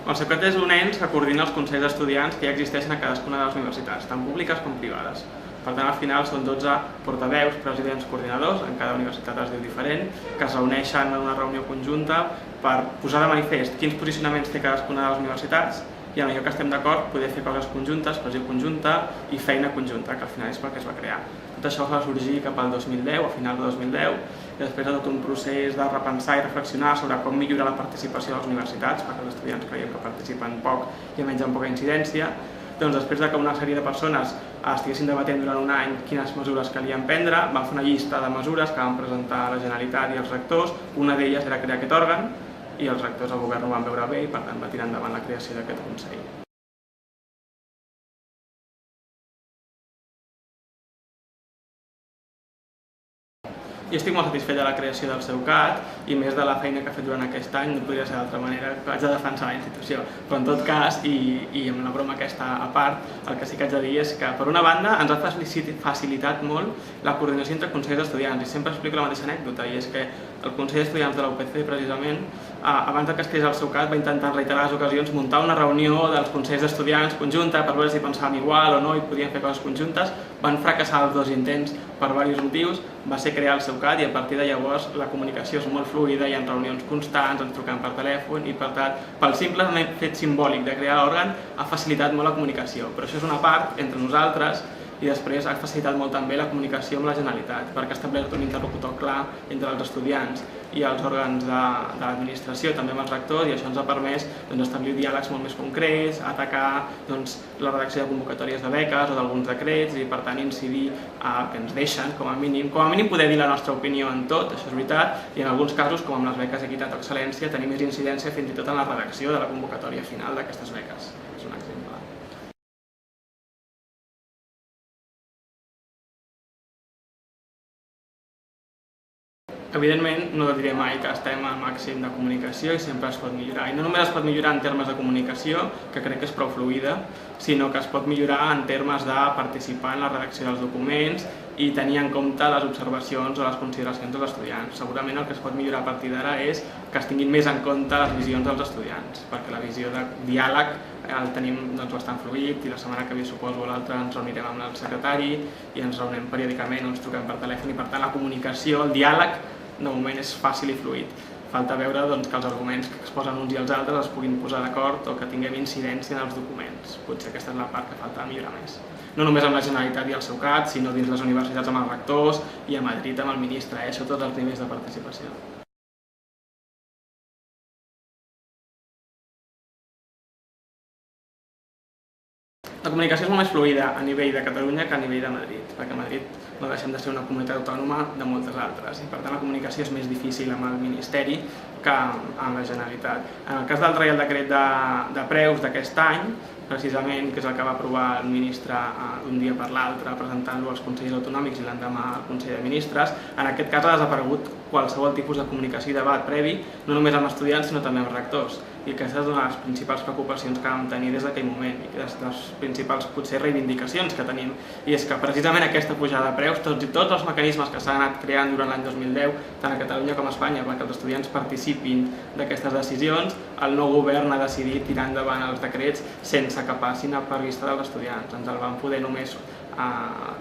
El Ceucat és un ens que coordina els consells d'estudiants que ja existeixen a cadascuna de les universitats, tant públiques com privades. Per tant, al final són 12 portaveus, presidents, coordinadors, en cada universitat es diu diferent, que es reuneixen en una reunió conjunta per posar de manifest quins posicionaments té cadascuna de les universitats i en allò que estem d'acord poder fer coses conjuntes, pressió conjunta i feina conjunta, que al final és pel que es va crear. Tot això va sorgir cap al 2010, a final de 2010, i després de tot un procés de repensar i reflexionar sobre com millorar la participació de les universitats, perquè els estudiants creiem que participen poc i almenys amb poca incidència, doncs després que una sèrie de persones estiguessin debatent durant un any quines mesures calien prendre, van fer una llista de mesures que van presentar a la Generalitat i els rectors. Una d'elles era crear aquest òrgan i els rectors del govern ho van veure bé i per tant va tirar endavant la creació d'aquest Consell. Jo estic molt satisfet de la creació del Ceucat i més de la feina que ha fet durant aquest any, no podria ser d'altra manera que haig de defensar la institució. Però en tot cas, i amb la broma aquesta a part, el que sí que haig de dir és que per una banda ens ha facilitat molt la coordinació entre consells d'estudiants i sempre explico la mateixa anècdota i és que el Consell d'Estudiants de la UPC precisament abans que es creés el Ceucat va intentar en reiterades ocasions muntar una reunió dels consells d'estudiants conjunta per veure si pensàvem igual o no i podíem fer coses conjuntes. Van fracassar els dos intents per diversos motius, va ser crear el Ceucat i a partir de llavors la comunicació és molt fluida, hi ha reunions constants, ens truquem per telèfon i per tant, pel simple fet simbòlic de crear l'òrgan ha facilitat molt la comunicació, però això és una part entre nosaltres i després ha facilitat molt també la comunicació amb la Generalitat, perquè ha establert un interlocutor clar entre els estudiants i els òrgans de l'administració, també amb els rectors, i això ens ha permès establir diàlegs molt més concrets, atacar la redacció de convocatòries de beques o d'alguns decrets i per tant incidir que ens deixen, com a mínim poder dir la nostra opinió en tot, això és veritat, i en alguns casos, com amb les beques Equitat o Excel·lència, tenir més incidència fins i tot en la redacció de la convocatòria final d'aquestes beques. És un exemple. Evidentment, no diré mai que estem al màxim de comunicació i sempre es pot millorar. I no només es pot millorar en termes de comunicació, que crec que és prou fluida, sinó que es pot millorar en termes de participar en la redacció dels documents i tenir en compte les observacions o les consideracions dels estudiants. Segurament el que es pot millorar a partir d'ara és que es tinguin més en compte les visions dels estudiants, perquè la visió de diàleg el tenim bastant fluid i la setmana que ve, suposo, o l'altra ens reunirem amb el secretari i ens reunem periòdicament o ens truquem per telèfon i per tant la comunicació, el diàleg, de moment és fàcil i fluid. Falta veure que els arguments que exposen uns i els altres es puguin posar d'acord o que tinguem incidència en els documents. Potser aquesta és la part que falta millorar més. No només amb la Generalitat i el Ceucat, sinó dins les universitats amb els rectors i a Madrid amb el ministre, això tots els nivells de participació. La comunicació és molt més fluida a nivell de Catalunya que a nivell de Madrid, perquè a Madrid no deixem de ser una comunitat autònoma de moltes altres i per tant la comunicació és més difícil amb el Ministeri que amb la Generalitat. En el cas del Reial Decret de preus d'aquest any, precisament, que és el que va aprovar el ministre d'un dia per l'altre presentant-lo als consells autonòmics i l'endemà al Consell de Ministres, en aquest cas ha desaparegut qualsevol tipus de comunicació i debat previ, no només amb estudiants sinó també amb rectors. I aquesta és una de les principals preocupacions que vam tenir des d'aquell moment i és de les principals, potser, reivindicacions que tenim. I és que precisament aquesta pujada de preus, tots els mecanismes que s'han anat creant durant l'any 2010, tant a Catalunya com a Espanya, perquè els estudiants participin d'aquestes decisions, el nou govern ha decidit tirar endavant els decrets sense que passin per vista dels estudiants. Ens el van poder només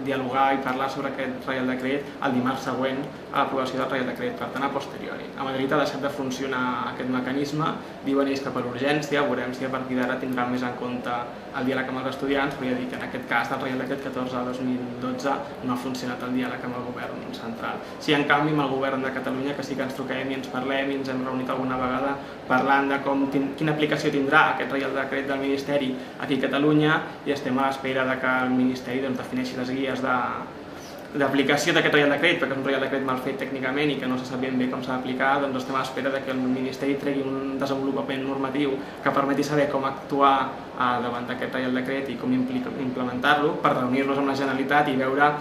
dialogar i parlar sobre aquest Reial Decret el dimarts següent a l'aprovació del Reial Decret, per tant a posteriori. A Madrid ha deixat de funcionar aquest mecanisme, diuen ells que per urgència, veurem si a partir d'ara tindran més en compte el diàleg amb els estudiants, però ja dic que en aquest cas del Reial Decret 14/2012 no ha funcionat el diàleg amb el govern central. Sí, en canvi, amb el govern de Catalunya, que sí que ens truquem i ens parlem i ens hem reunit alguna vegada parlant de quina aplicació tindrà aquest Reial Decret del Ministeri aquí a Catalunya i estem a l'espera que el Ministeri defineixi les guies d'aplicació d'aquest Reial Decret, perquè és un Reial Decret mal fet tècnicament i que no se sap ben bé com s'ha d'aplicar, doncs estem a l'espera que el Ministeri tregui un desenvolupament normatiu que permeti saber com actuar davant d'aquest Reial Decret i com implementar-lo per reunir-nos amb la Generalitat i veure,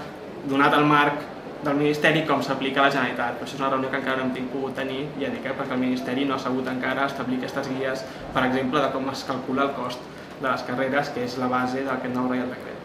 donat el marc del Ministeri, com s'aplica a la Generalitat. Però això és una reunió que encara no hem pogut tenir, ja dic, perquè el Ministeri no ha sabut encara establir aquestes guies, per exemple, de com es calcula el cost de les carreres, que és la base d'aquest nou Reial Decret.